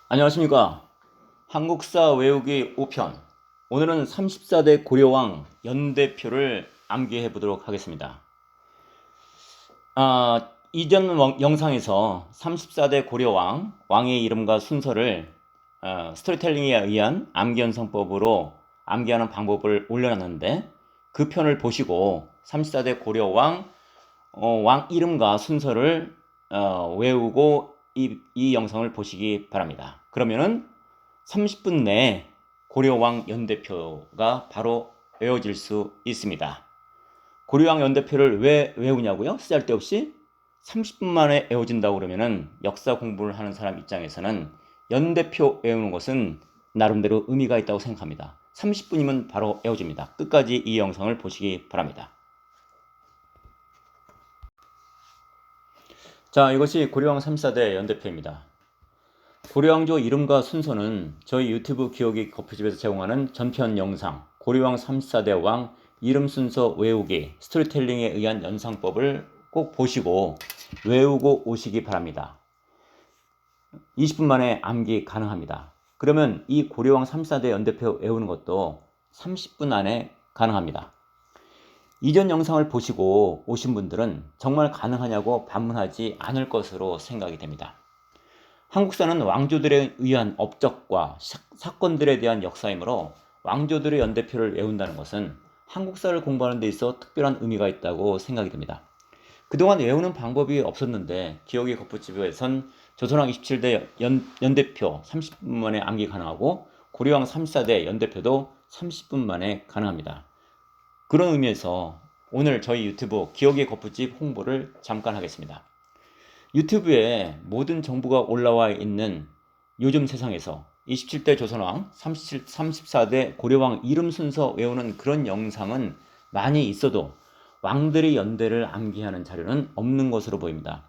안녕하십니까. 한국사 외우기 5편. 오늘은 34대 고려왕 연대표를 암기해 보도록 하겠습니다. 이전 영상에서 34대 고려왕, 왕의 이름과 순서를 스토리텔링에 의한 암기연상법으로 암기하는 방법을 올려놨는데, 그 편을 보시고 34대 고려왕 왕 이름과 순서를 외우고 이 영상을 보시기 바랍니다. 그러면은 30분 내에 고려왕 연대표가 바로 외워질 수 있습니다. 고려왕 연대표를 왜 외우냐고요? 쓰잘데없이 30분 만에 외워진다고 그러면은 역사 공부를 하는 사람 입장에서는 연대표 외우는 것은 나름대로 의미가 있다고 생각합니다. 30분이면 바로 외워집니다. 끝까지 이 영상을 보시기 바랍니다. 자, 이것이 고려왕 34대 연대표입니다. 고려왕조 이름과 순서는 저희 유튜브 기억이 거푸집에서 제공하는 전편 영상 고려왕 34대 왕 이름 순서 외우기 스토리텔링에 의한 연상법을 꼭 보시고 외우고 오시기 바랍니다. 20분 만에 암기 가능합니다. 그러면 이 고려왕 34대 연대표 외우는 것도 30분 안에 가능합니다. 이전 영상을 보시고 오신 분들은 정말 가능하냐고 반문하지 않을 것으로 생각이 됩니다. 한국사는 왕조들에 의한 업적과 사건들에 대한 역사이므로 왕조들의 연대표를 외운다는 것은 한국사를 공부하는 데 있어 특별한 의미가 있다고 생각이 됩니다. 그동안 외우는 방법이 없었는데 기억의 거푸집에선 조선왕 27대 연대표 30분 만에 암기 가능하고 고려왕 34대 연대표도 30분 만에 가능합니다. 그런 의미에서 오늘 저희 유튜브 기억의 거푸집 홍보를 잠깐 하겠습니다. 유튜브에 모든 정보가 올라와 있는 요즘 세상에서 27대 조선왕, 34대 고려왕 이름 순서 외우는 그런 영상은 많이 있어도 왕들의 연대를 암기하는 자료는 없는 것으로 보입니다.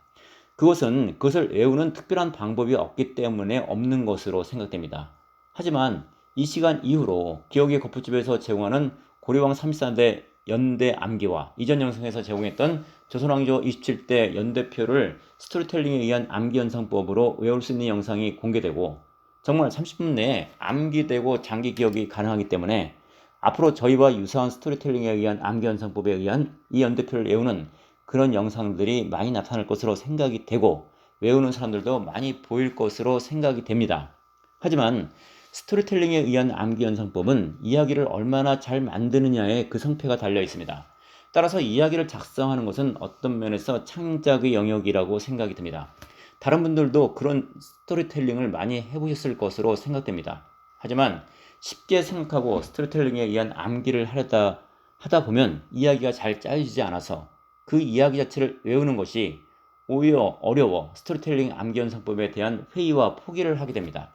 그것을 외우는 특별한 방법이 없기 때문에 없는 것으로 생각됩니다. 하지만 이 시간 이후로 기억의 거푸집에서 제공하는 고려왕 34대 연대 암기와 이전 영상에서 제공했던 조선왕조 27대 연대표를 스토리텔링에 의한 암기 연상법으로 외울 수 있는 영상이 공개되고 정말 30분 내에 암기되고 장기 기억이 가능하기 때문에 앞으로 저희와 유사한 스토리텔링에 의한 암기 연상법에 의한 이 연대표를 외우는 그런 영상들이 많이 나타날 것으로 생각이 되고 외우는 사람들도 많이 보일 것으로 생각이 됩니다. 하지만 스토리텔링에 의한 암기 연상법은 이야기를 얼마나 잘 만드느냐에 그 성패가 달려 있습니다. 따라서 이야기를 작성하는 것은 어떤 면에서 창작의 영역이라고 생각이 듭니다. 다른 분들도 그런 스토리텔링을 많이 해보셨을 것으로 생각됩니다. 하지만 쉽게 생각하고 스토리텔링에 의한 암기를 하다 보면 이야기가 잘 짜여지지 않아서 그 이야기 자체를 외우는 것이 오히려 어려워 스토리텔링 암기 연상법에 대한 회의와 포기를 하게 됩니다.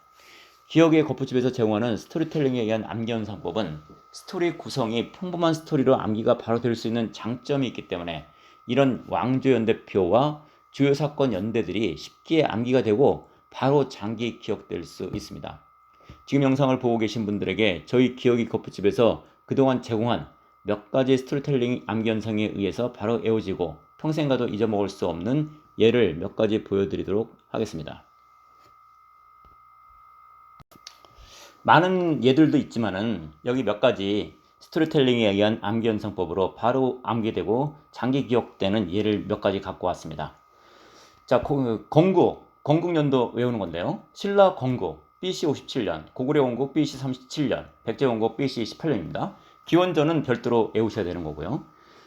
기억의 거푸집에서 제공하는 스토리텔링에 의한 암기 연상법은 스토리 구성이 평범한 스토리로 암기가 바로 될 수 있는 장점이 있기 때문에 이런 왕조 연대표와 주요 사건 연대들이 쉽게 암기가 되고 바로 장기 기억될 수 있습니다. 지금 영상을 보고 계신 분들에게 저희 기억의 거푸집에서 그동안 제공한 몇 가지 스토리텔링 암기 연상에 의해서 바로 외워지고 평생 가도 잊어먹을 수 없는 예를 몇 가지 보여드리도록 하겠습니다. 많은 예들도 있지만은 여기 몇 가지 스토리텔링에 의한 암기 연상법으로 바로 암기되고 장기 기억되는 예를 몇 가지 갖고 왔습니다. 자, 건국연도 외우는 건데요. 신라 건국 BC 57년, 고구려 건국 BC 37년, 백제 건국 BC 18년입니다. 기원전은 별도로 외우셔야 되는 거고요.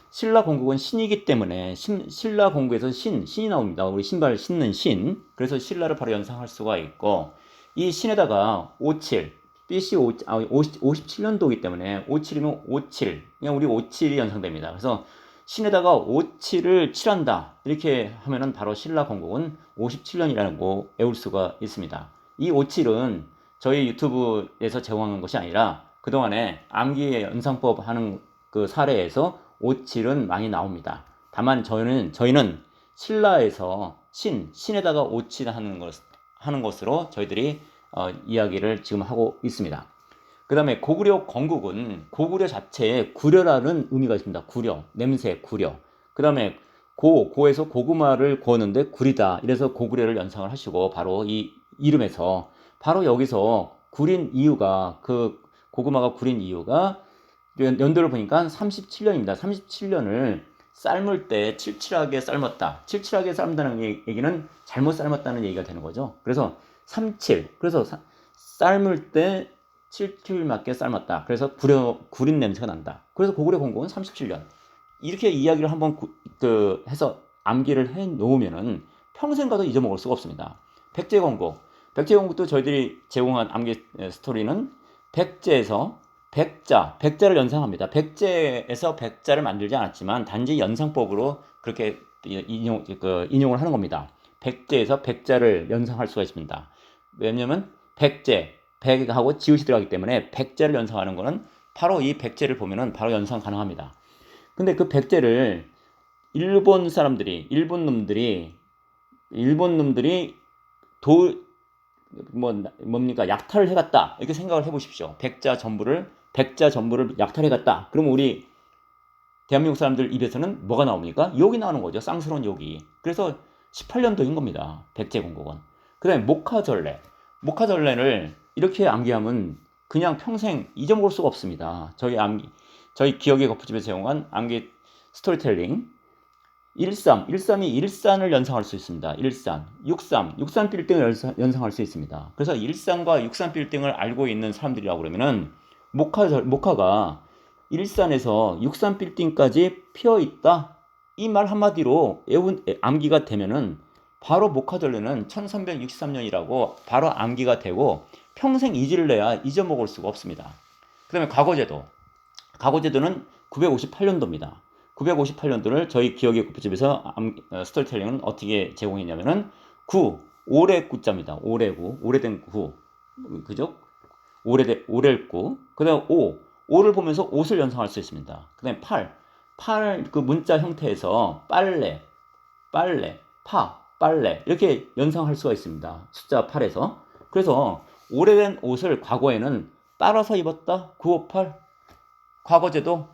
신라 건국은 신이기 때문에 신라 건국에서 신이 나옵니다. 우리 신발 신는 신. 그래서 신라를 바로 연상할 수가 있고 이 신에다가 57 BC 57년도이기 때문에 57이면 57 그냥 우리 57이 연상됩니다. 그래서 신에다가 57을 칠한다 이렇게 하면은 바로 신라 건국은 57년이라고 외울 수가 있습니다. 이 57은 저희 유튜브에서 제공한 것이 아니라 그동안에 암기 연상법 하는 그 사례에서 57은 많이 나옵니다. 다만 저희는 신라에서 신에다가 57 하는 것으로 저희들이 이야기를 지금 하고 있습니다. 그 다음에 고구려 건국은 고구려 자체에 구려라는 의미가 있습니다. 구려, 냄새, 구려. 그 다음에 고에서 고구마를 구웠는데 구리다. 이래서 고구려를 연상을 하시고 바로 이 이름에서 바로 여기서 구린 이유가 그 고구마가 구린 이유가 연도를 보니까 37년입니다. 37년을 삶을 때 칠칠하게 삶았다. 칠칠하게 삶다는 얘기는 잘못 삶았다는 얘기가 되는 거죠. 그래서 37. 그래서 삶을 때 칠칠 맞게 삶았다. 그래서 구린 냄새가 난다. 그래서 고구려 공곡은 37년. 이렇게 이야기를 한번 해서 암기를 해 놓으면은 평생 가도 잊어먹을 수가 없습니다. 백제공곡. 백제공곡도 저희들이 제공한 암기 스토리는 백제에서 백자를 연상합니다. 백제에서 백자를 만들지 않았지만 단지 연상법으로 그렇게 인용을 하는 겁니다. 백제에서 백자를 연상할 수가 있습니다. 왜냐면 백하고 지읒이 들어가기 때문에 백제를 연상하는 것은 바로 이 백제를 보면은 바로 연상 가능합니다. 근데 그 백제를 일본 놈들이 뭡니까? 약탈을 해갔다. 이렇게 생각을 해보십시오. 백자 전부를 약탈해갔다. 그럼 우리 대한민국 사람들 입에서는 뭐가 나옵니까? 욕이 나오는 거죠. 쌍스러운 욕이. 그래서 18년도인 겁니다. 백제공곡은. 그 다음에 목화절레를 이렇게 암기하면 그냥 평생 잊어먹을 수가 없습니다. 저희 기억의 거푸집에서 제공한 암기 스토리텔링. 일삼이 일산을 연상할 수 있습니다. 육산 빌딩을 연상할 수 있습니다. 그래서 일산과 육산 빌딩을 알고 있는 사람들이라고 그러면은 목화가 일산에서 육산 빌딩까지 피어 있다. 이 말 한마디로 암기가 되면은 바로 목화절레는 1363년이라고 바로 암기가 되고 평생 잊을래야 잊어먹을 수가 없습니다. 그 다음에 과거제도는 958년도입니다. 958년도를 저희 기억의 구집에서 스토리텔링은 어떻게 제공했냐면은 올해 구자입니다. 오래된 구. 그죠? 오래일 구. 그 다음에 오를 보면서 옷을 연상할 수 있습니다. 그 다음에 팔 그 문자 형태에서 빨래, 빨래 이렇게 연상할 수가 있습니다. 숫자 8에서. 그래서 오래된 옷을 과거에는 빨아서 입었다. 958.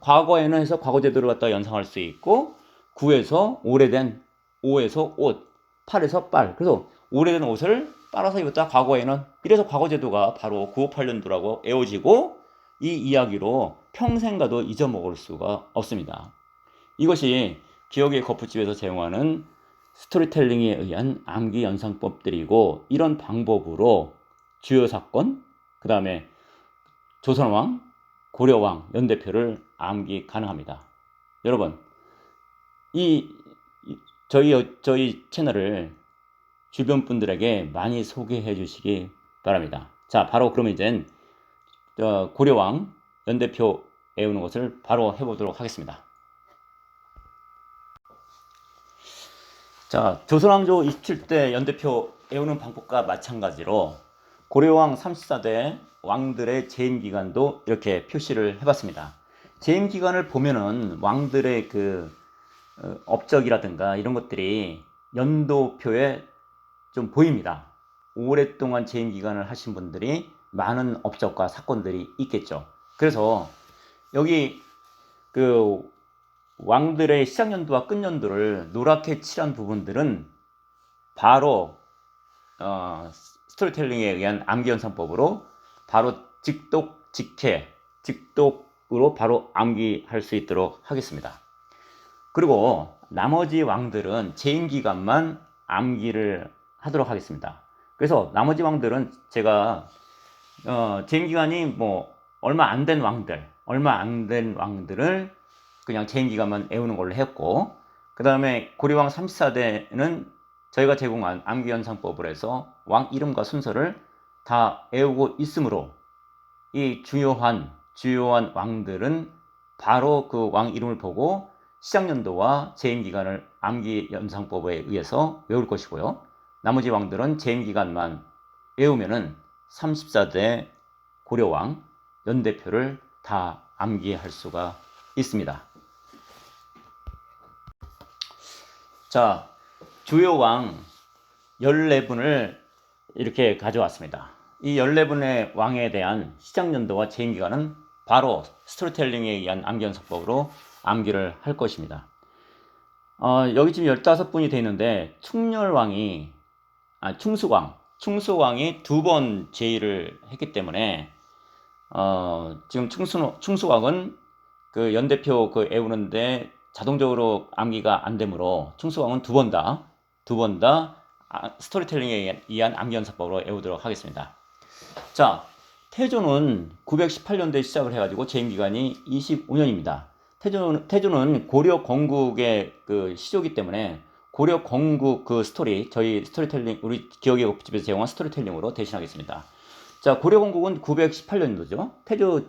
과거에는 해서 과거제도를 갖다 연상할 수 있고 9에서 오래된, 5에서 옷, 8에서 빨. 그래서 오래된 옷을 빨아서 입었다. 과거에는. 이래서 과거제도가 바로 958년도라고 에워지고 이 이야기로 평생 가도 잊어먹을 수가 없습니다. 이것이 기억의 거푸집에서 제공하는 스토리텔링에 의한 암기 연상법들이고 이런 방법으로 주요 사건, 그 다음에 조선왕, 고려왕, 연대표를 암기 가능합니다. 여러분, 저희 채널을 주변 분들에게 많이 소개해 주시기 바랍니다. 자, 바로 그러면 이제 고려왕, 연대표 외우는 것을 바로 해보도록 하겠습니다. 자, 조선왕조 27대 연대표 외우는 방법과 마찬가지로 고려왕 34대 왕들의 재임기간도 이렇게 표시를 해봤습니다. 재임기간을 보면은 왕들의 업적이라든가 이런 것들이 연도표에 좀 보입니다. 오랫동안 재임기간을 하신 분들이 많은 업적과 사건들이 있겠죠. 그래서 여기 왕들의 시작연도와 끝연도를 노랗게 칠한 부분들은 바로 스토리텔링에 의한 암기연상법으로 바로 직독으로 바로 암기할 수 있도록 하겠습니다. 그리고 나머지 왕들은 재임기간만 암기를 하도록 하겠습니다. 그래서 나머지 왕들은 제가 재임기간이 얼마 안 된 왕들을 그냥 재임기간만 외우는 걸로 했고, 그 다음에 고려왕 34대는 저희가 제공한 암기연상법을 해서 왕 이름과 순서를 다 외우고 있으므로 이 주요한 왕들은 바로 그 왕 이름을 보고 시작연도와 재임기간을 암기연상법에 의해서 외울 것이고요. 나머지 왕들은 재임기간만 외우면은 34대 고려왕 연대표를 다 암기할 수가 있습니다. 자, 주요 왕 14분을 이렇게 가져왔습니다. 이 14분의 왕에 대한 시작연도와 재임기간은 바로 스토리텔링에 의한 암기연상법으로 암기를 할 것입니다. 여기 지금 15분이 되어 있는데 충수왕 충수왕이 두 번 제의를 했기 때문에 지금 충수왕은 그 연대표 그 애우는데 자동적으로 암기가 안 되므로 충수왕은 두 번 다 스토리텔링에 의한 암기 연습법으로 애우도록 하겠습니다. 자, 태조는 918년도에 시작을 해가지고 재임기간이 25년입니다. 태조는 고려 건국의 그 시조이기 때문에 고려 건국 그 스토리, 저희 스토리텔링, 우리 기억의 법집에서 제공한 스토리텔링으로 대신하겠습니다. 자, 고려 건국은 918년도죠. 태조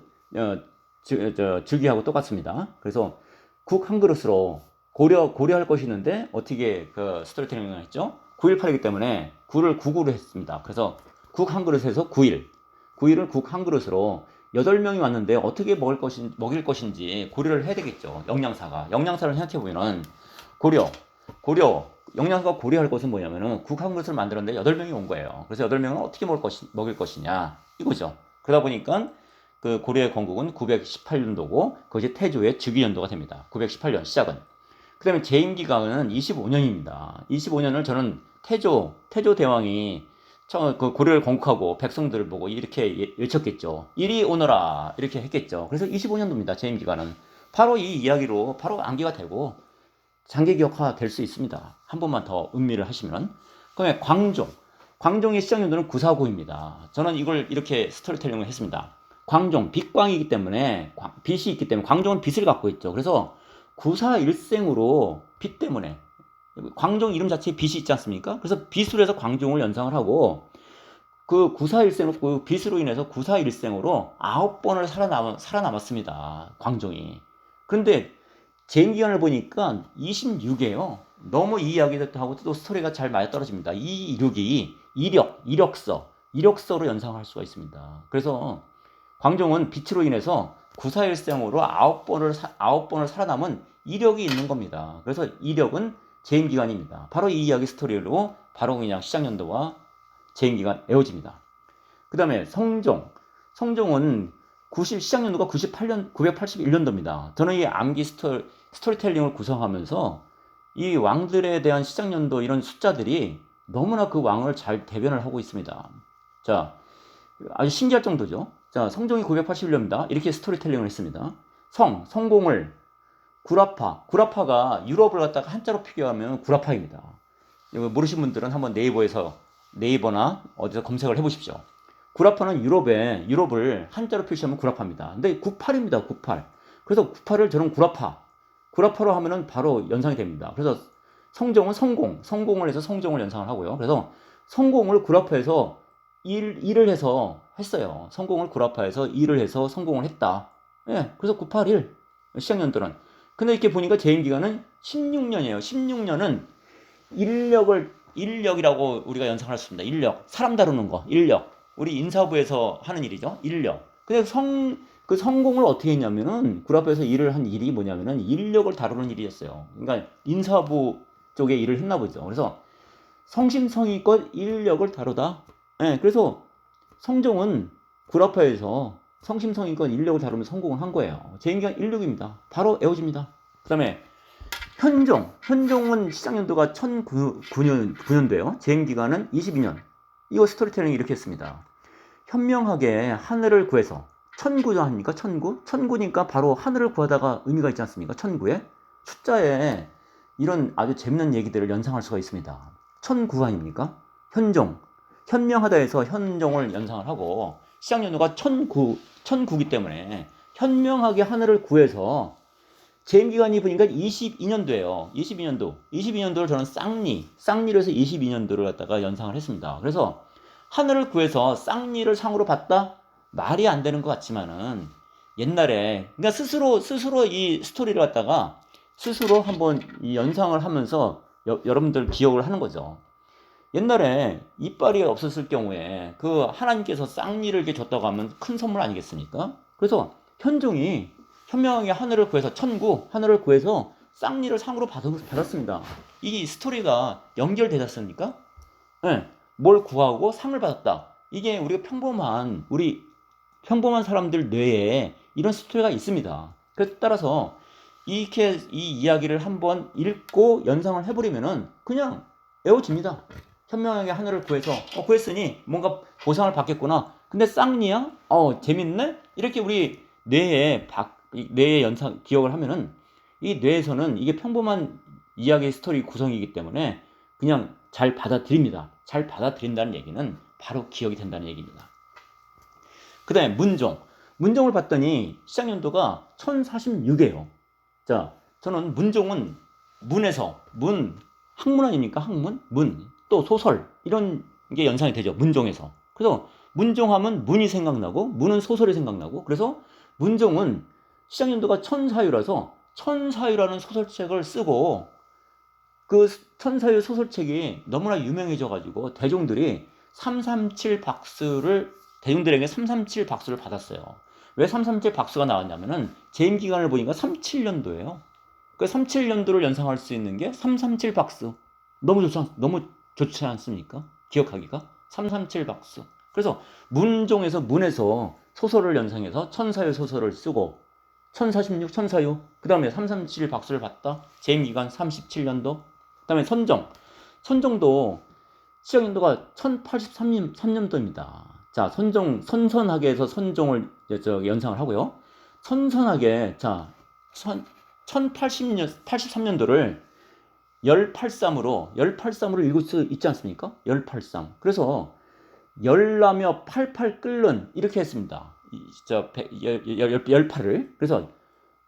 즉위하고 똑같습니다. 그래서 국 한 그릇으로 고려할 것이 있는데 어떻게 그 스토리텔링을 했죠? 918이기 때문에 9를 9구로 했습니다. 그래서 국 한 그릇에서 9을 국 한 그릇으로 8명이 왔는데 어떻게 먹일 것인지 고려를 해야 되겠죠. 영양사를 생각해보면은 고려 영양사가 고려할 것은 뭐냐면은 국 한 그릇을 만들었는데 8명이 온 거예요. 그래서 8명은 어떻게 먹일 것이냐 이거죠. 그러다 보니까 그 고려의 건국은 918년도고 그것이 태조의 즉위연도가 됩니다. 918년 시작은. 그 다음에 재임기간은 25년입니다. 25년을 저는 태조 대왕이 그 고려를 건국하고 백성들을 보고 이렇게 외쳤겠죠. 이리 오너라 이렇게 했겠죠. 그래서 25년도입니다. 재임기간은. 바로 이 이야기로 바로 암기가 되고 장기 기억화 될 수 있습니다. 한 번만 더 음미를 하시면. 그다음에 광종의 시작연도는 949입니다. 저는 이걸 이렇게 스토리텔링을 했습니다. 광종, 빛광이기 때문에 빛이 있기 때문에 광종은 빛을 갖고 있죠. 그래서 941생으로 빛 때문에 광종 이름 자체에 빛이 있지 않습니까? 그래서 빛으로 해서 광종을 연상을 하고 그 941생으로 그 빛으로 인해서 941생으로 9번을 살아남았습니다. 광종이. 그런데 재임기간을 보니까 26이에요. 너무 이 이야기하고 또 스토리가 잘 맞아떨어집니다. 이 이륙이 이력서로 연상할 수가 있습니다. 그래서 광종은 빛으로 인해서 941생으로 9번을 살아남은 이력이 있는 겁니다. 그래서 이력은 재임기간입니다. 바로 이 이야기 스토리로 바로 그냥 시작연도와 재임기간 외워집니다. 그 다음에 성종은 시작연도가 981년도입니다. 저는 이 암기 스토리텔링을 구성하면서 이 왕들에 대한 시작연도 이런 숫자들이 너무나 그 왕을 잘 대변을 하고 있습니다. 자, 아주 신기할 정도죠. 자, 성종이 981년입니다. 이렇게 스토리텔링을 했습니다. 성공을 구라파가 유럽을 갖다가 한자로 표기하면 구라파입니다. 이거 모르신 분들은 한번 네이버나 어디서 검색을 해보십시오. 구라파는 유럽을 한자로 표시하면 구라파입니다. 근데 98입니다. 98. 그래서 98을 저는 구라파로 하면은 바로 연상이 됩니다. 그래서 성종은 성공을 해서 성종을 연상을 하고요. 그래서 성공을 구라파에서 일을 해서 했어요. 성공을 구라파에서 일을 해서 성공을 했다. 예, 그래서 981 시작연도는. 근데 이렇게 보니까 재임기간은 16년이에요. 16년은 인력이라고 우리가 연상할 수 있습니다. 인력, 사람 다루는 거, 인력. 우리 인사부에서 하는 일이죠. 인력. 근데 그 성공을 어떻게 했냐면은 구라파에서 일을 한 일이 뭐냐면은 인력을 다루는 일이었어요. 그러니까 인사부 쪽에 일을 했나 보죠. 그래서 성심성의껏 인력을 다루다. 예, 그래서 성종은 구라파에서 성심성의껏 인력을 다루면 성공을 한 거예요. 재임기간 16입니다. 바로 외워집니다. 그 다음에 현종은 시작연도가 1009년도예요. 재임기간은 22년. 이거 스토리텔링 이렇게 했습니다. 현명하게 하늘을 구해서 천구 아닙니까? 천구니까 바로 하늘을 구하다가 의미가 있지 않습니까? 천구에 숫자에 이런 아주 재밌는 얘기들을 연상할 수가 있습니다. 천구 아닙니까? 현명하다에서 현종을 연상을 하고 시작연도가 천구기 때문에 현명하게 하늘을 구해서 재임기간이 보니까 22년도예요. 22년도를 저는 쌍리로 해서 22년도를 갖다가 연상을 했습니다. 그래서 하늘을 구해서 쌍리를 상으로 받다? 말이 안 되는 것 같지만은 옛날에 그러니까 스스로 이 스토리를 갖다가 스스로 한번 이 연상을 하면서 여러분들 기억을 하는 거죠. 옛날에 이빨이 없었을 경우에 그 하나님께서 쌍리를 이렇게 줬다고 하면 큰 선물 아니겠습니까? 그래서 현종이 현명하게 하늘을 구해서 쌍리를 상으로 받았습니다. 이 스토리가 연결되지 않습니까? 네, 뭘 구하고 상을 받았다. 이게 우리가 평범한 사람들 뇌에 이런 스토리가 있습니다. 그래서 따라서 이 이야기를 한번 읽고 연상을 해버리면은 그냥 외워집니다. 현명하게 하늘을 구해서 구했으니 뭔가 보상을 받겠구나. 근데 쌍리야? 재밌네? 이렇게 우리 뇌에 연상 기억을 하면은 이 뇌에서는 이게 평범한 이야기 스토리 구성이기 때문에 그냥 잘 받아들입니다. 잘 받아들인다는 얘기는 바로 기억이 된다는 얘기입니다. 그 다음에 문종을 봤더니 시작연도가 1046이에요. 자, 저는 문종은 학문 아닙니까? 학문, 또 소설, 이런 게 연상이 되죠. 문종에서. 그래서 문종하면 문이 생각나고, 문은 소설이 생각나고, 그래서 문종은 시작연도가 천사유라서 천사유라는 소설책을 쓰고, 그 천사유 소설책이 너무나 유명해져가지고, 대중들에게 337 박수를 받았어요. 왜 337 박수가 나왔냐면은, 재임 기간을 보니까 37년도예요. 그 37년도를 연상할 수 있는 게 337 박수. 너무 좋지 않습니까? 기억하기가? 337 박수. 그래서 문에서 소설을 연상해서 천사유 소설을 쓰고 1046 천사유, 그 다음에 337 박수를 받다. 재임기간 37년도. 그 다음에 선종도 시작연도가 1083년도입니다. 자, 선선하게 해서 선종을 연상을 하고요. 선선하게, 자, 1083년도를 183으로 읽을 수 있지 않습니까? 183. 그래서 열나며 팔팔 끓는, 이렇게 했습니다. 18을. 그래서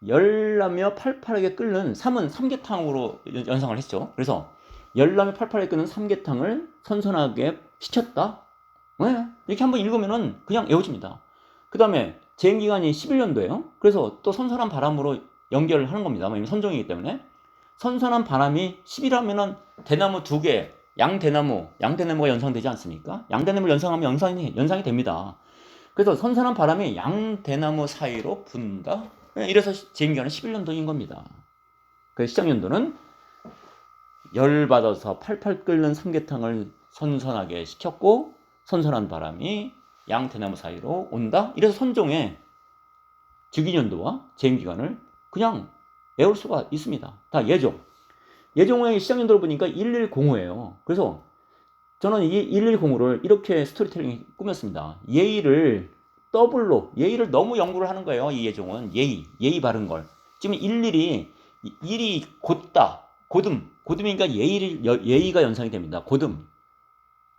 열나며 팔팔하게 끓는, 3은 삼계탕으로 연상을 했죠. 그래서 열나며 팔팔하게 끓는 삼계탕을 선선하게 시켰다. 네, 이렇게 한번 읽으면은 그냥 외워집니다. 그 다음에 재임기간이 11년도예요. 그래서 또 선선한 바람으로 연결을 하는 겁니다. 왜냐면 선종이기 때문에. 선선한 바람이 10이라면은 대나무 2개, 양대나무가 연상되지 않습니까? 양대나무를 연상하면 연상이 됩니다. 그래서 선선한 바람이 양대나무 사이로 분다. 이래서 재임기간은 11년도인 겁니다. 그래서 시작연도는 열받아서 팔팔 끓는 삼계탕을 선선하게 식혔고, 선선한 바람이 양대나무 사이로 온다. 이래서 선종의 즉위년도와 재임기간을 그냥 외울 수가 있습니다. 다 예종의 시작연도를 보니까 1105예요. 그래서 저는 이 1105를 이렇게 스토리텔링 꾸몄습니다. 예의를 너무 연구를 하는 거예요. 이 예종은 예의 바른 걸. 지금 일이 고듬이니까 예의가 연상이 됩니다.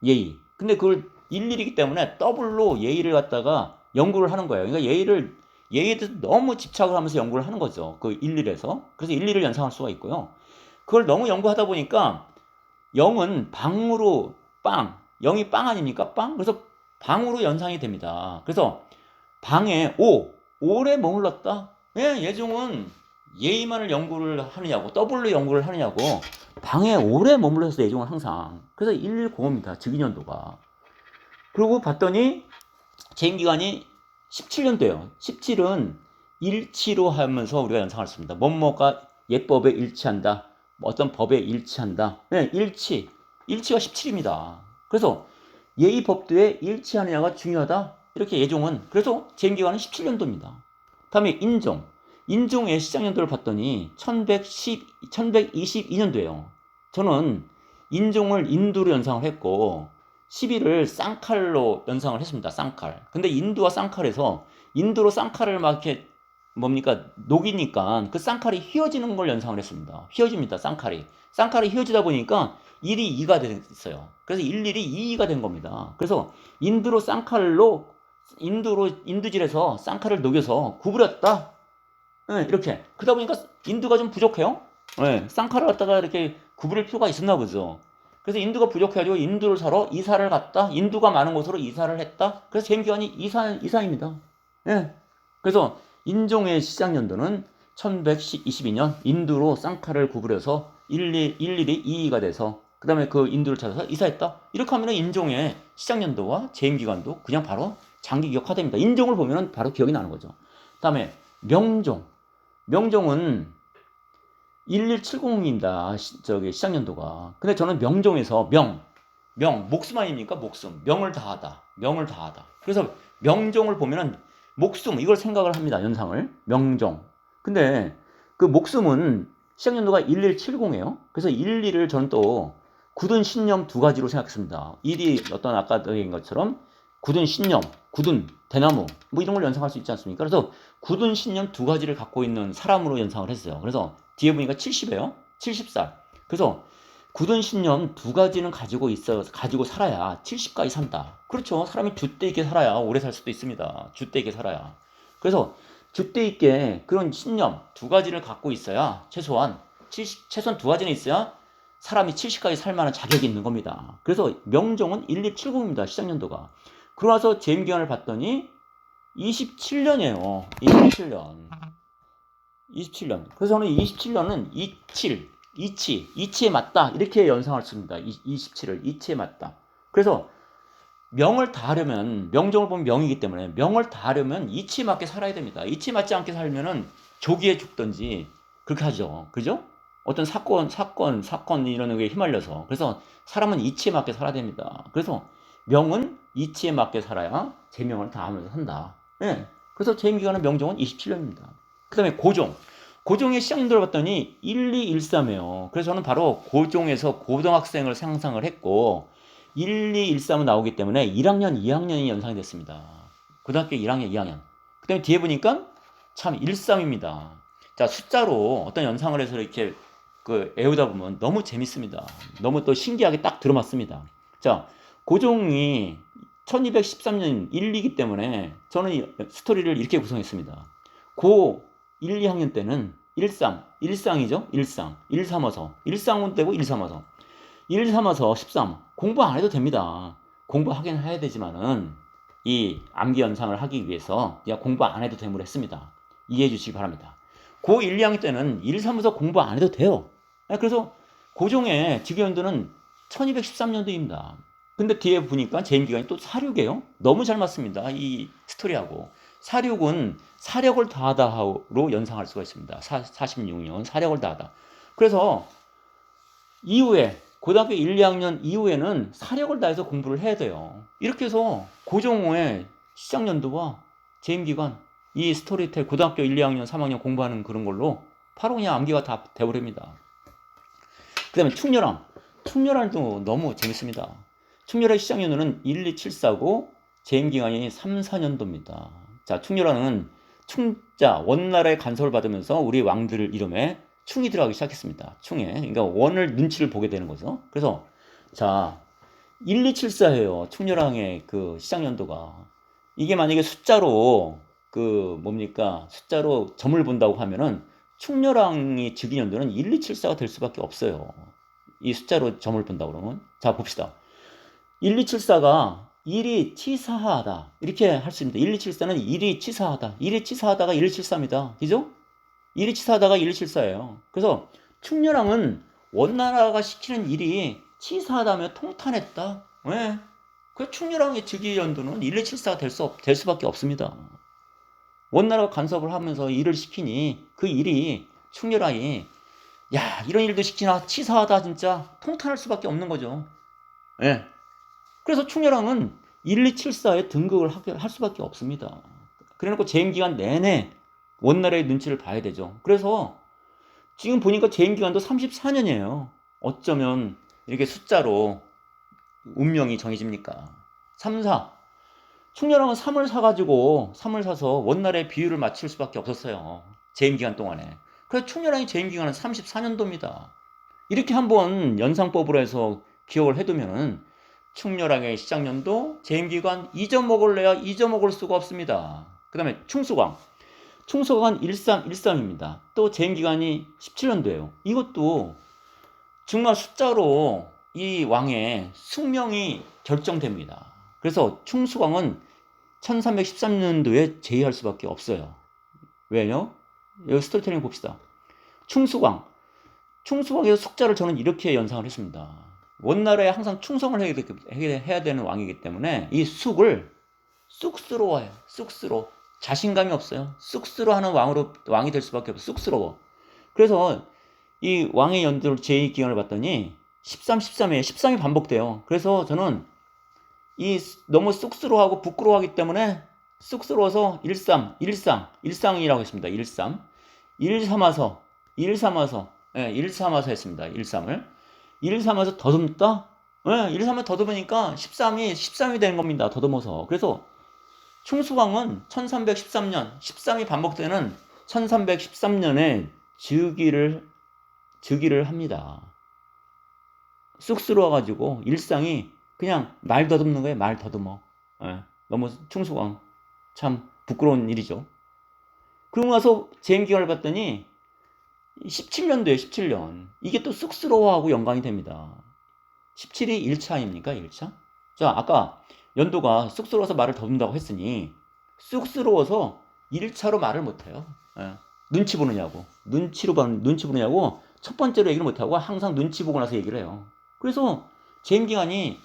예의. 근데 그걸 일일이기 때문에 더블로 예의를 갖다가 연구를 하는 거예요. 그러니까 예의에 대해서 너무 집착을 하면서 연구를 하는 거죠. 그 일일에서. 그래서 일일을 연상할 수가 있고요. 그걸 너무 연구하다 보니까 영은 방으로 영이 빵 아닙니까? 그래서 방으로 연상이 됩니다. 그래서 방에 오래 머물렀다. 예종은 예의만을 연구를 하느냐고, 더블로 연구를 하느냐고, 방에 오래 머물렀어, 예종은 항상. 그래서 1105입니다. 즉위년도가. 그리고 봤더니 재임기간이 17년도예요. 17은 일치로 하면서 우리가 연상할 수 있습니다. 뭐뭐가 예법에 일치한다. 어떤 법에 일치한다. 일치가 17입니다. 그래서 예의법도에 일치하느냐가 중요하다. 이렇게 예종은. 그래서 재임기간은 17년도입니다. 다음에 인종의 시작연도를 봤더니 1122년도예요. 저는 인종을 인두로 연상을 했고 11을 쌍칼로 연상을 했습니다. 쌍칼. 근데 인두와 쌍칼에서 인두로 쌍칼을 막 이렇게 녹이니까 그 쌍칼이 휘어지는 걸 연상을 했습니다. 휘어집니다. 쌍칼이 휘어지다 보니까 1이 2가 됐어요. 그래서 일일이 2가 된 겁니다. 그래서 인두질에서 쌍칼을 녹여서 구부렸다. 이렇게. 그러다 보니까 인두가 좀 부족해요. 쌍칼을 갖다가 이렇게 구부릴 필요가 있었나 보죠. 그래서 인두가 부족해가지고 인두를 사러 이사를 갔다. 인두가 많은 곳으로 이사를 했다. 그래서 재임기간이 이사입니다. 그래서 인종의 시작연도는 1122년 인두로 쌍칼을 구부려서 일일이 2가 돼서 그 다음에 그 인두를 찾아서 이사했다. 이렇게 하면 인종의 시작연도와 재임기간도 그냥 바로 장기 기억화됩니다. 인종을 보면 바로 기억이 나는 거죠. 그 다음에 명종은 1170입니다. 시작연도가. 근데 저는 명종에서 목숨 아닙니까? 목숨. 명을 다하다. 그래서 명종을 보면은 목숨, 이걸 생각을 합니다. 연상을. 명종. 근데 그 목숨은 시작연도가 1170이에요. 그래서 11을 저는 또 굳은 신념 두 가지로 생각했습니다. 일이 어떤 아까 얘기한 것처럼 굳은 신념, 굳은 대나무 뭐 이런 걸 연상할 수 있지 않습니까? 그래서 굳은 신념 두 가지를 갖고 있는 사람으로 연상을 했어요. 그래서 뒤에 보니까 70이에요. 70살. 그래서 굳은 신념 두 가지는 가지고 살아야 70까지 산다. 그렇죠. 사람이 줏대 있게 살아야 오래 살 수도 있습니다. 줏대 있게 살아야. 그래서 줏대 있게 그런 신념 두 가지를 갖고 있어야 최소한 두 가지는 있어야 사람이 70까지 살 만한 자격이 있는 겁니다. 그래서 명종은 1270입니다. 시작연도가. 그러고 나서 재임기간을 봤더니 27년이에요. 27년. 그래서 저는 27년은 2치에 맞다. 이렇게 연상을 씁니다. 27을 2치에 맞다. 그래서 명을 다하려면, 명종을 보면 명이기 때문에 명을 다하려면 2치에 맞게 살아야 됩니다. 2치에 맞지 않게 살면은 조기에 죽든지 그렇게 하죠. 그죠? 어떤 사건 이런 게 휘말려서. 그래서 사람은 이치에 맞게 살아야 됩니다. 그래서 명은 이치에 맞게 살아야 제명을 다하면서 산다. 네. 그래서 재임기간은 명종은 27년입니다. 그 다음에 고종의 시작년도를 봤더니 1213이에요. 그래서 저는 바로 고종에서 고등학생을 상상을 했고 1213은 나오기 때문에 1학년, 2학년이 연상이 됐습니다. 고등학교 1학년, 2학년. 그 다음에 뒤에 보니까 참 13입니다. 자, 숫자로 어떤 연상을 해서 이렇게 애우다 보면 너무 재밌습니다. 너무 또 신기하게 딱 들어맞습니다. 자, 고종이 1213년 1, 2기 때문에 저는 이 스토리를 이렇게 구성했습니다. 고 1, 2학년 때는 일상이죠. 일상. 1 삼아서. 일상은 되고 1 삼아서. 1 삼아서 13. 공부 안 해도 됩니다. 공부하긴 해야 되지만은 이 암기 연상을 하기 위해서 그냥 공부 안 해도 됨을 했습니다. 이해해 주시기 바랍니다. 고 1, 2학년 때는 1 삼아서 공부 안 해도 돼요. 그래서 고종의 직위연도는 1213년도입니다. 근데 뒤에 보니까 재임기간이 또 사륙이에요. 너무 잘 맞습니다. 이 스토리하고. 사륙은 사력을 다하다로 연상할 수가 있습니다. 46년 사력을 다하다. 그래서 이후에 고등학교 1, 2학년 이후에는 사력을 다해서 공부를 해야 돼요. 이렇게 해서 고종의 시작연도와 재임기간 이 스토리텔 고등학교 1, 2학년, 3학년 공부하는 그런 걸로 바로 그냥 암기가 다 되어버립니다. 그 다음에 충렬암도 너무 재밌습니다. 충렬의 시작연도는 1274고 재임기간이 3, 4년도입니다. 자, 충렬암은 충자 원나라의 간섭을 받으면서 우리 왕들 이름에 충이 들어가기 시작했습니다. 충에. 그러니까 원을 눈치를 보게 되는 거죠. 그래서 자 1274예요. 충렬왕의 그 시작연도가. 이게 만약에 숫자로 숫자로 점을 본다고 하면은 충렬왕이 즉위연도는 1274가 될 수밖에 없어요. 이 숫자로 점을 본다고 그러면. 자, 봅시다. 1274가 1이 치사하다. 이렇게 할 수 있습니다. 1274는 1이 치사하다. 1이 치사하다가 1274입니다. 그죠? 1이 치사하다가 1274예요. 그래서 충렬왕은 원나라가 시키는 일이 치사하다며 통탄했다. 왜? 그 충렬왕의 즉위연도는 1274가 될 수밖에 없습니다. 원나라가 간섭을 하면서 일을 시키니 그 일이 충렬왕이 야, 이런 일도 시키나 치사하다 진짜 통탄할 수밖에 없는 거죠. 예. 그래서 충렬왕은 1274에 등극을 할 수밖에 없습니다. 그래놓고 재임기간 내내 원나라의 눈치를 봐야 되죠. 그래서 지금 보니까 재임기간도 34년이에요. 어쩌면 이렇게 숫자로 운명이 정해집니까? 3, 4. 충렬왕은 3을 사서 원나라의 비유를 맞출 수밖에 없었어요. 재임기간 동안에. 그래서 충렬왕의 재임기간은 34년도입니다. 이렇게 한번 연상법으로 해서 기억을 해두면은 충렬왕의 시작연도, 재임기간 잊어먹을 수가 없습니다. 그 다음에 충수광. 충수광은 1313입니다. 또 재임기간이 17년도예요. 이것도 정말 숫자로 이 왕의 숙명이 결정됩니다. 그래서 충수광은 1313년도에 제의할 수밖에 없어요. 왜요? 여기 스토리텔링 봅시다. 충수광의 숙자를 저는 이렇게 연상을 했습니다. 원나라에 항상 충성을 해야 되는 왕이기 때문에 이 쑥을 쑥스러워해요. 쑥스러워. 자신감이 없어요. 쑥스러워하는 왕이 될 수밖에 없어요. 쑥스러워. 그래서 이 왕의 연도를 제2기간을 봤더니 13에 13이 반복돼요. 그래서 저는 이 너무 쑥스러워하고 부끄러워하기 때문에 쑥스러워서 일상이라고 했습니다. 1 삼아서 했습니다. 1 3을 113에서 더듬다? 예, 113을 더듬으니까 13이 되는 겁니다. 더듬어서. 그래서 충수광은 1313년, 13이 반복되는 1313년에 즉위를 합니다. 쑥스러워가지고 일상이 그냥 말 더듬는 거예요. 말 더듬어. 예, 너무 충수광. 참 부끄러운 일이죠. 그러고 나서 재임기간을 봤더니 17년도에 17년. 이게 또 쑥스러워하고 연관이 됩니다. 17이 1차입니까? 1차? 자, 아까 연도가 쑥스러워서 말을 더듬다고 했으니 쑥스러워서 1차로 말을 못해요. 예. 눈치 보느냐고. 눈치 보느냐고 첫 번째로 얘기를 못하고 항상 눈치 보고 나서 얘기를 해요. 그래서 재임기간이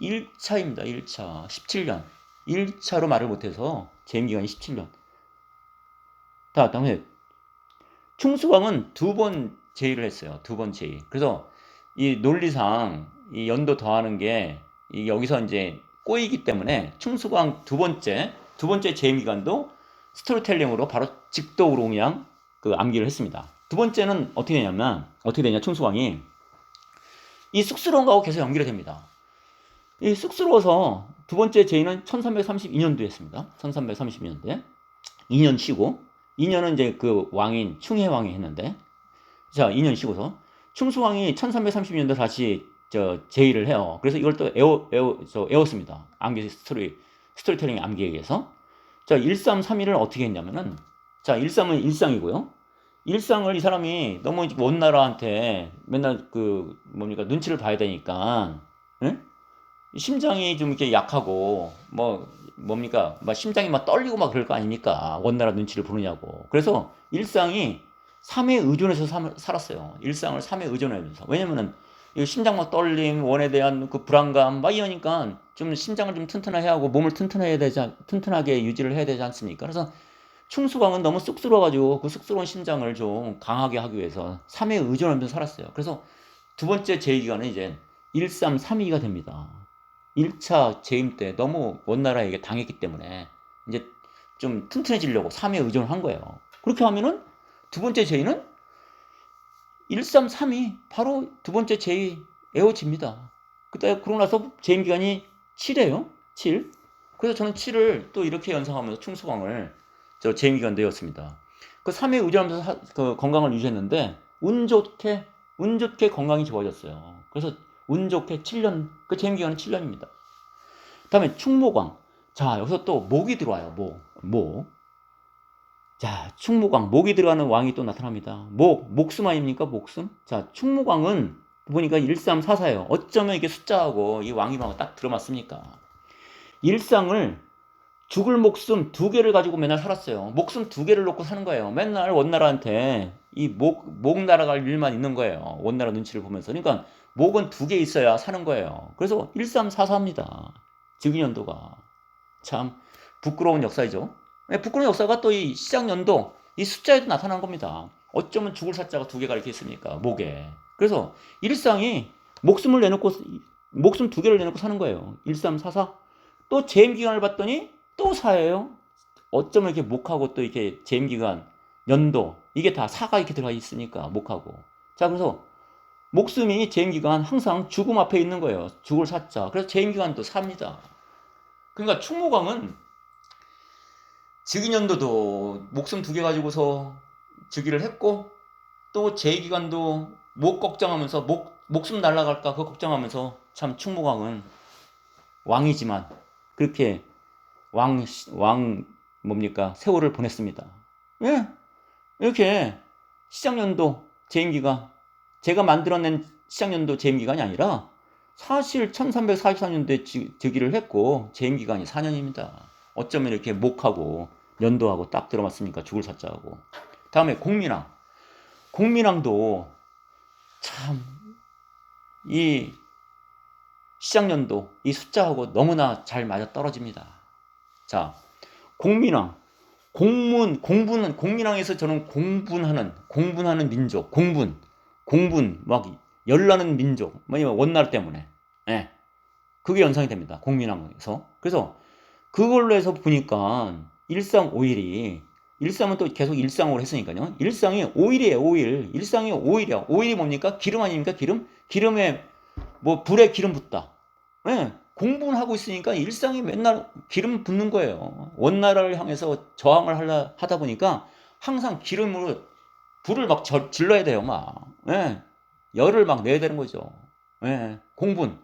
1차입니다. 1차. 17년. 1차로 말을 못해서 재임기간이 17년. 다음에 충수광은 두 번 제의를 했어요. 두 번 제의. 그래서 이 논리상 이 연도 더하는 게 여기서 이제 꼬이기 때문에 충수광 두 번째 재임기간도 스토리텔링으로 바로 직독으로 그냥 그 암기를 했습니다. 두 번째는 어떻게 되냐 충수광이 이 쑥스러운 거하고 계속 연결이 됩니다. 이 쑥스러워서 두 번째 제의는 1332년도에 했습니다. 1332년도에 2년 쉬고 2년은 이제 그 왕인 충혜왕이 했는데 자 2년 쉬고서 충수왕이 1330년도 다시 제의를 해요. 그래서 이걸 또 애웠습니다. 암기 스토리텔링 암기에 의해서. 자 1332를 어떻게 했냐면은 자 13은 일상이고요. 일상을 이 사람이 너무 원나라한테 맨날 그 눈치를 봐야 되니까 응? 심장이 좀 이렇게 약하고 막 심장이 막 떨리고 막 그럴 거 아닙니까? 원나라 눈치를 보느냐고. 그래서 일상이 3에 의존해서 살았어요. 일상을 3에 의존하면서. 왜냐면은 이 심장 막 떨림, 원에 대한 그 불안감 막 이러니까 좀 심장을 좀 튼튼하게 하고 몸을 튼튼하게 유지를 해야 되지 않습니까? 그래서 충수광은 너무 쑥스러워가지고 그 쑥스러운 심장을 좀 강하게 하기 위해서 3에 의존하면서 살았어요. 그래서 두 번째 제의기간은 이제 1332가 됩니다. 1차 재임 때 너무 원나라에게 당했기 때문에 이제 좀 튼튼해지려고 3에 의존을 한 거예요. 그렇게 하면은 두 번째 제의는 1332 바로 두 번째 제의 에워집니다. 그러고 나서 재임 기간이 7이에요. 7. 그래서 저는 7을 또 이렇게 연상하면서 충수광을 재임 기간 내었습니다. 그 3에 의존하면서 그 건강을 유지했는데 운 좋게 건강이 좋아졌어요. 그래서 운 좋게 7년, 그 재임 기간은 7년입니다. 다음에 충모광. 자, 여기서 또 목이 들어와요. 목. 자, 충모광. 목이 들어가는 왕이 또 나타납니다. 목숨 아닙니까? 목숨? 자, 충모광은 보니까 1344예요. 어쩌면 이게 숫자하고 이 왕이랑 딱 들어맞습니까? 일상을 죽을 목숨 2개를 가지고 맨날 살았어요. 목숨 2개를 놓고 사는 거예요. 맨날 원나라한테 이 목 날아갈 일만 있는 거예요. 원나라 눈치를 보면서. 그러니까 목은 2개 있어야 사는 거예요. 그래서 1344입니다. 즉위연도가. 참 부끄러운 역사이죠. 부끄러운 역사가 또 이 시작연도 이 숫자에도 나타난 겁니다. 어쩌면 죽을 사자가 2개가 이렇게 있습니까? 목에. 그래서 일상이 목숨 2개를 내놓고 사는 거예요. 1344. 또 재임기간을 봤더니 또 4예요. 어쩌면 이렇게 목하고 또 이렇게 재임기간, 연도, 이게 다 4가 이렇게 들어가 있으니까, 목하고. 자, 그래서 목숨이 재임기간 항상 죽음 앞에 있는 거예요. 죽을 사자. 그래서 재임기간도 4입니다. 그러니까 충무광은 즉위년도도 목숨 2개 가지고서 즉위를 했고, 또 재기간도 목 걱정하면서, 목숨 날아갈까 그거 걱정하면서 참 충무광은 왕이지만 그렇게 세월을 보냈습니다. 예. 이렇게 시작연도 재임기가 제가 만들어낸 시작연도 재임기간이 아니라 사실 1344년도에 즉위를 했고 재임기간이 4년입니다. 어쩌면 이렇게 목하고 연도하고 딱 들어맞습니까? 죽을 사자하고. 다음에 공민왕도 참 이 시작연도 이 숫자하고 너무나 잘 맞아 떨어집니다. 자, 공민왕. 공민왕에서 저는 공분하는 민족, 막 열나는 민족, 원나라 때문에. 예. 그게 연상이 됩니다. 공민왕에서. 그래서 그걸로 해서 보니까 1351이 13은 또 계속 일상으로 했으니까요. 일상이 5일이에요. 5일. 일상이 5일이야. 5일이 뭡니까? 기름 아닙니까? 기름? 기름에 뭐 불에 기름 붓다. 예. 공부를 하고 있으니까 일상이 맨날 기름 붓는 거예요. 원나라를 향해서 저항을 하다 보니까 항상 기름으로 불을 막 질러야 돼요. 막. 예. 열을 막 내야 되는 거죠. 예. 공분.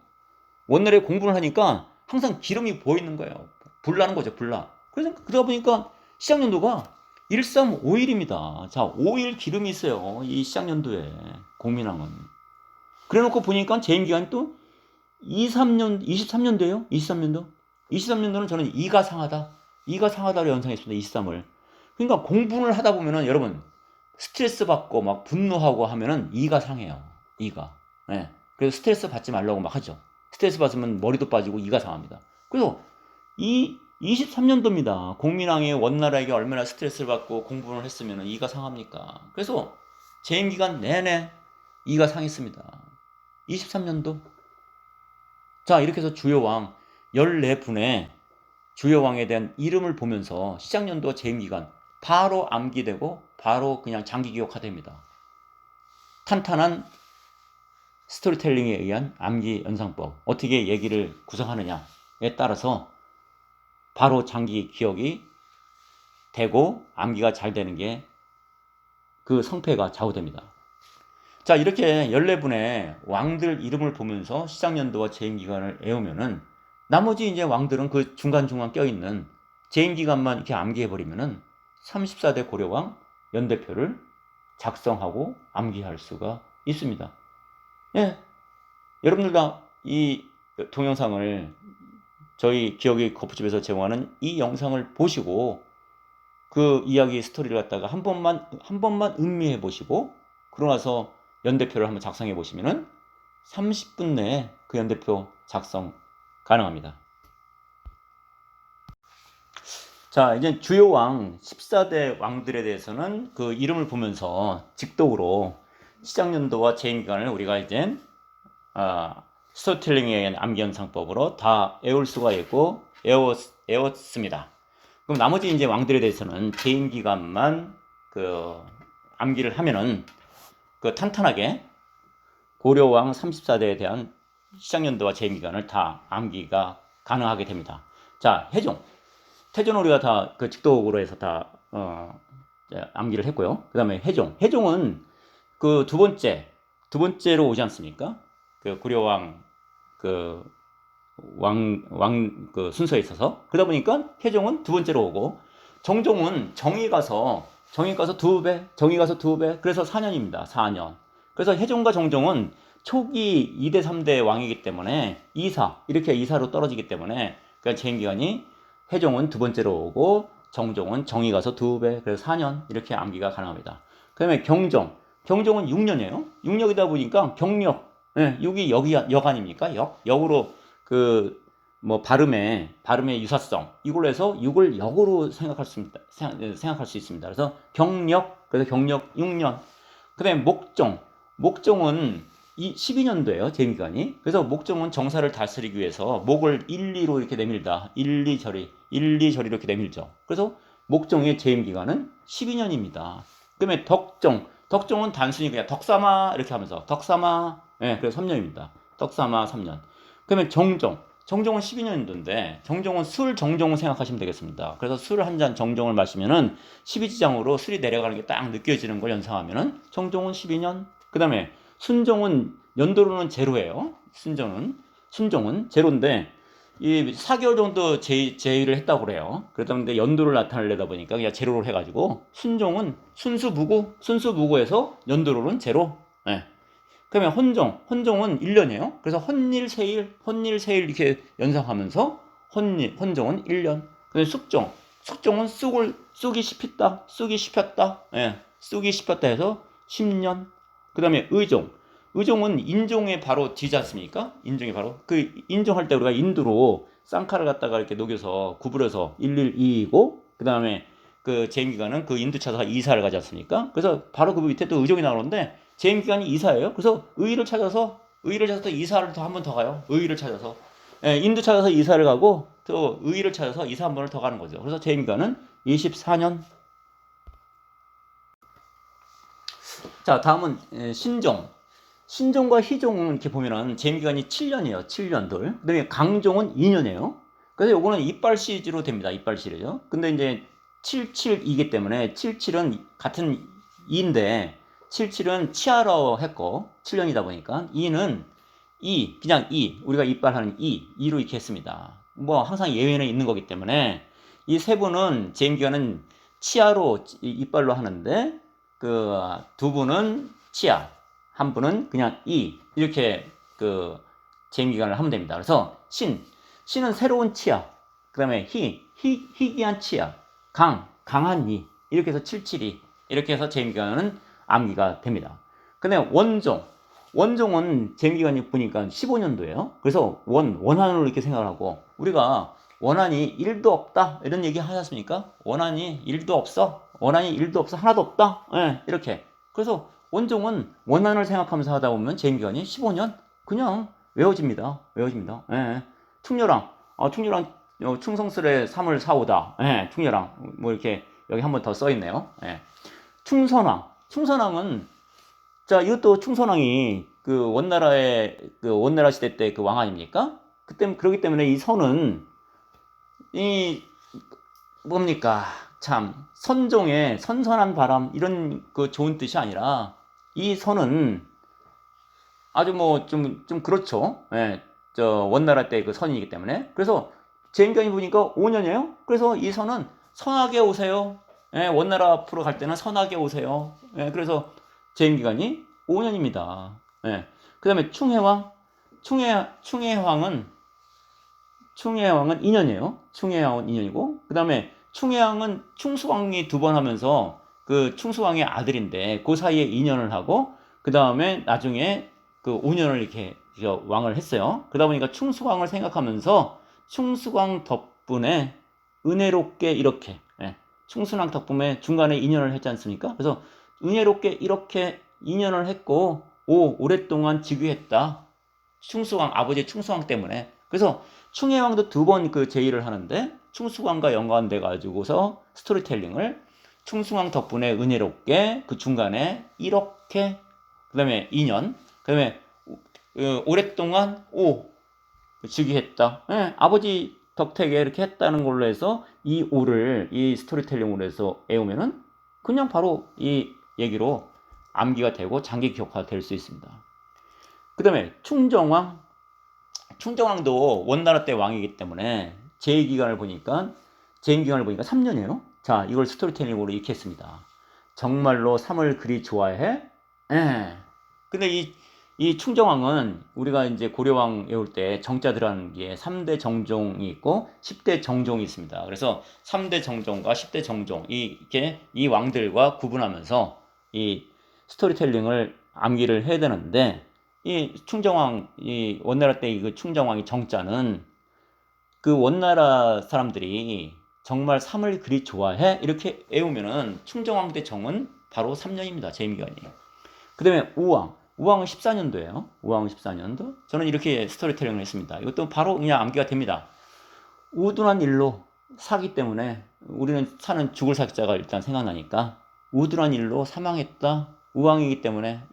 원나라에 공부를 하니까 항상 기름이 보이는 거예요. 불나는 거죠. 불나. 그래서 그러다 보니까 시작연도가 1351입니다. 자, 5일 기름이 있어요. 이 시작연도에 공민왕은. 그래 놓고 보니까 재임 기간이 또 23년도예요. 23년도. 23년도는 저는 이가 상하다. 이가 상하다로 연상했습니다. 23을. 그러니까 공부를 하다 보면은 여러분 스트레스 받고 막 분노하고 하면은 이가 상해요. 이가. 예. 그래서 스트레스 받지 말라고 막 하죠. 스트레스 받으면 머리도 빠지고 이가 상합니다. 그래서 이 23년도입니다. 공민왕이 원나라에게 얼마나 스트레스를 받고 공부를 했으면 이가 상합니까? 그래서 재임 기간 내내 이가 상했습니다. 23년도. 자, 이렇게 해서 주요왕 14분의 주요왕에 대한 이름을 보면서 시작연도 재임 기간 바로 암기되고 바로 그냥 장기 기억화됩니다. 탄탄한 스토리텔링에 의한 암기 연상법 어떻게 얘기를 구성하느냐에 따라서 바로 장기 기억이 되고 암기가 잘 되는 게 그 성패가 좌우됩니다. 자, 이렇게 14분의 왕들 이름을 보면서 시작연도와 재임기간을 외우면은 나머지 이제 왕들은 그 중간중간 껴있는 재임기간만 이렇게 암기해버리면은 34대 고려왕 연대표를 작성하고 암기할 수가 있습니다. 예. 여러분들 다 이 동영상을 저희 기억의 거푸집에서 제공하는 이 영상을 보시고 그 이야기 스토리를 갖다가 한 번만 음미해 보시고 그러고 나서 연대표를 한번 작성해 보시면은 30분 내에 그 연대표 작성 가능합니다. 자, 이제 주요 왕 14대 왕들에 대해서는 그 이름을 보면서 직독으로 시작연도와 재임기간을 우리가 이제 스토리텔링에 의한 암기연상법으로 다 외울 수가 있고 외웠습니다. 그럼 나머지 이제 왕들에 대해서는 재임 기간만 그 암기를 하면은 그 탄탄하게 고려왕 34대에 대한 시작연도와 재임 기간을 다 암기가 가능하게 됩니다. 자, 태종 우리가 다 그 직독으로 해서 다 암기를 했고요. 그다음에 해종은 그 두 번째로 오지 않습니까? 그 고려왕 그 그 순서에 있어서 그러다 보니까 태종은 두 번째로 오고 정종은 정이 가서 두 배 그래서 4년입니다. 4년. 그래서 해종과 정종은 초기 2대 3대 왕이기 때문에 이렇게 이사로 떨어지기 때문에 그러니까 재임 기간이 해종은 두 번째로 오고 정종은 정이 가서 두 배 그래서 4년 이렇게 암기가 가능합니다. 그다음에 경종은 6년이에요. 6력이다 보니까 경력 6이 역 아닙니까? 역으로 그 뭐 발음의 유사성 이걸로 해서 6을 역으로 생각할 수 있습니다. 그래서 그래서 경력 6년. 그다음에 목종은 12년도예요. 재임 기간이. 그래서 목종은 정사를 다스리기 위해서 목을 1, 2로 이렇게 내밀다. 1, 2 저리 이렇게 내밀죠. 그래서 목종의 재임 기간은 12년입니다. 그다음에 덕종은 단순히 그냥 덕삼아 이렇게 하면서 그래서 3년입니다. 덕삼아 3년. 그러면 정종은 12년도인데 술 정종을 생각하시면 되겠습니다. 그래서 술 한 잔 정종을 마시면은 12지장으로 술이 내려가는 게 딱 느껴지는 걸 연상하면은 정종은 12년. 그다음에 순종은 연도로는 제로예요. 순종은 제로인데 이 4개월 정도 제의를 했다고 그래요. 그러다 보니까 연도를 나타내려다 보니까 그냥 제로를 해가지고 순종은 순수무구에서 연도로는 제로. 네. 그러면 혼종은 1년이에요. 그래서 혼일세일 이렇게 연상하면서 혼종은 1년. 그다음에 숙종은 쑥이 씹혔다. 쑥이 씹혔다 해서 10년. 그다음에 의종은 인종에 바로 뒤지 않습니까? 인종이 바로 그 인종할 때 우리가 인두로 쌍칼을 갖다가 이렇게 녹여서 구부려서 112이고 그다음에 그 재임 기간은 그 인두 찾아서 이사를 가지 않습니까? 그래서 바로 그 밑에 또 의종이 나오는데 재임 기간이 이사예요. 그래서 의의를 찾아서 이사를 한 번 더 가요. 의의를 찾아서 인두 찾아서 이사를 가고 또 의의를 찾아서 이사 한 번을 더 가는 거죠. 그래서 재임 기간은 24년. 자, 다음은 신종. 신종과 희종은 이렇게 보면은 재임기간이 7년이에요. 7년 돌. 그다음에 강종은 2년이에요. 그래서 요거는 이빨 시리즈로 됩니다. 이빨 시리즈. 근데 이제 77이기 때문에 77은 같은 2인데 77은 치아로 했고 7년이다 보니까 2는 그냥 우리가 이빨 하는 2로 이렇게 했습니다. 뭐 항상 예외는 있는 거기 때문에 이 세 분은 재임기간은 치아로 이빨로 하는데 그 두 분은 치아, 한 분은 그냥 이렇게 그 재임기간을 하면 됩니다. 그래서 신은 새로운 치아, 그 다음에 희귀한 치아, 강한 이렇게 해서 772 이렇게 해서 재임기간은 암기가 됩니다. 근데 원종은 재임기간이 보니까 15년도예요. 그래서 원한으로 이렇게 생각을 하고 우리가 원한이 1도 없다 이런 얘기 하셨습니까? 원한이 1도 없어? 원한이 1도 없어? 하나도 없다? 네, 이렇게. 그래서 원종은 원한을 생각하면서 하다 보면 재임기간이 15년 그냥 외워집니다. 예. 충렬왕 충성스레 3을 사오다. 예, 충렬왕 뭐 이렇게 여기 한번 더 써있네요. 예. 충선왕은 자, 이것도 충선왕이 그 원나라 시대 때 그 왕 아닙니까? 그렇기 때문에 이 선은 이 뭡니까? 참 선종의 선선한 바람 이런 그 좋은 뜻이 아니라 이 선은 아주 뭐 좀 그렇죠. 예. 저 원나라 때 그 선이기 때문에. 그래서 재임기간이 보니까 5년이에요. 그래서 이 선은 선하게 오세요. 예, 원나라 앞으로 갈 때는 선하게 오세요. 예, 그래서 재임기간이 5년입니다. 예. 그다음에 충혜왕은 2년이에요. 충혜왕은 2년이고 그다음에 충혜왕은 충수왕이 2번 하면서 그 충수왕의 아들인데 그 사이에 2년을 하고 그다음에 나중에 그 5년을 이렇게 왕을 했어요. 그러다 보니까 충수왕을 생각하면서 충수왕 덕분에 은혜롭게 이렇게 충수왕 덕분에 중간에 2년을 했지 않습니까? 그래서 은혜롭게 이렇게 2년을 했고 오랫동안 즉위했다. 아버지 충수왕 때문에. 그래서 충혜왕도 2번 그 제의를 하는데 충수왕과 연관돼 가지고서 스토리텔링을 충수왕 덕분에 은혜롭게 그 중간에 이렇게 그다음에 2년 그다음에 오랫동안 즉위했다. 아버지 덕택에 이렇게 했다는 걸로 해서 이 스토리텔링으로 해서 외우면은 그냥 바로 이 얘기로 암기가 되고 장기 기억화가 될 수 있습니다. 그 다음에 충정왕도 원나라 때 왕이기 때문에 재임기간을 보니까 3년이에요. 자, 이걸 스토리텔링으로 이렇게 했습니다. 정말로 3을 그리 좋아해? 예. 근데 이 충정왕은 우리가 이제 고려왕 외울 때 정자 들어가는 게 3대 정종이 있고 10대 정종이 있습니다. 그래서 3대 정종과 10대 정종 이 왕들과 구분하면서 이 스토리텔링을 암기를 해야 되는데 이 원나라 때 그 충정왕이 정자는 그 원나라 사람들이 정말 3을 그리 좋아해? 이렇게 외우면은 충정왕 대 정은 바로 3년입니다. 재임기간이. 그 다음에 우왕은 14년도예요. 우왕은 14년도. 저는 이렇게 스토리텔링을 했습니다. 이것도 바로 그냥 암기가 됩니다. 우둔한 일로 사기 때문에 우리는 사는 죽을 사자가 일단 생각나니까 우둔한 일로 사망했다. 우왕이기 때문에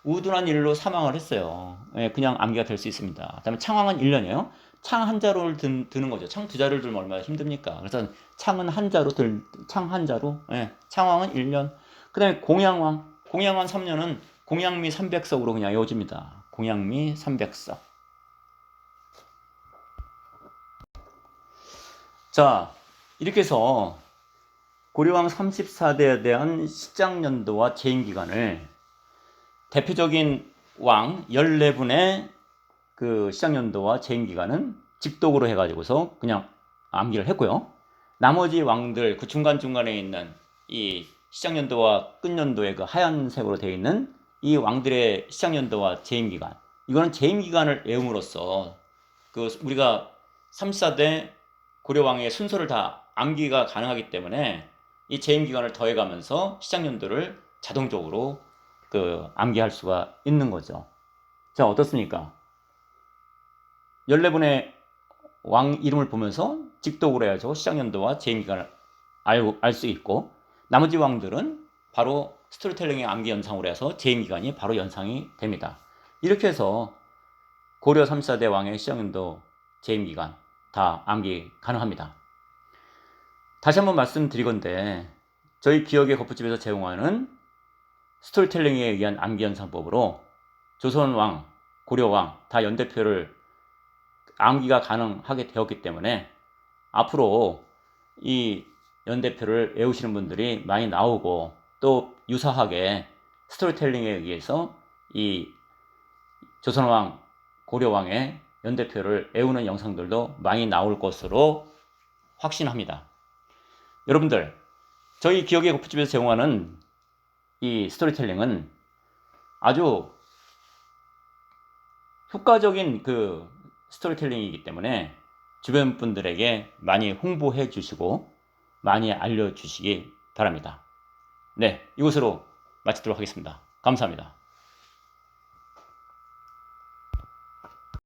우둔한 일로 사망을 했어요. 예, 그냥 암기가 될 수 있습니다. 그 다음에 창왕은 1년이에요. 창 한 자루를 드는 거죠. 창 2자루를 들면 얼마나 힘듭니까? 그래서 창은 한 자루 창왕은 1년. 그 다음에 공양왕 3년은 공양미 300석으로 그냥 외워집니다. 공양미 300석. 자, 이렇게 해서 고려왕 34대에 대한 시작연도와 재임기간을 대표적인 왕 14분의 그 시작연도와 재임기간은 직독으로 해가지고서 그냥 암기를 했고요. 나머지 왕들 그 중간중간에 있는 이 시작연도와 끝연도의 그 하얀색으로 되어 있는 이 왕들의 시작연도와 재임기간 이거는 재임기간을 외움으로써 그 우리가 34대 고려왕의 순서를 다 암기가 가능하기 때문에 이 재임기간을 더해가면서 시작연도를 자동적으로 그 암기할 수가 있는 거죠. 자, 어떻습니까? 14분의 왕 이름을 보면서 직독으로 해야죠. 시작연도와 재임기간을 알 수 있고 나머지 왕들은 바로 스토리텔링의 암기 연상으로 해서 재임기간이 바로 연상이 됩니다. 이렇게 해서 고려 3, 4대 왕의 시정연도 재임기간 다 암기 가능합니다. 다시 한번 말씀드리건대 저희 기억의 거푸집에서 제공하는 스토리텔링에 의한 암기 연상법으로 조선왕, 고려왕 다 연대표를 암기가 가능하게 되었기 때문에 앞으로 이 연대표를 외우시는 분들이 많이 나오고 또 유사하게 스토리텔링에 의해서 이 조선왕, 고려왕의 연대표를 외우는 영상들도 많이 나올 것으로 확신합니다. 여러분들, 저희 기억의 거푸집에서 제공하는 이 스토리텔링은 아주 효과적인 그 스토리텔링이기 때문에 주변 분들에게 많이 홍보해 주시고 많이 알려주시기 바랍니다. 네, 이것으로 마치도록 하겠습니다. 감사합니다.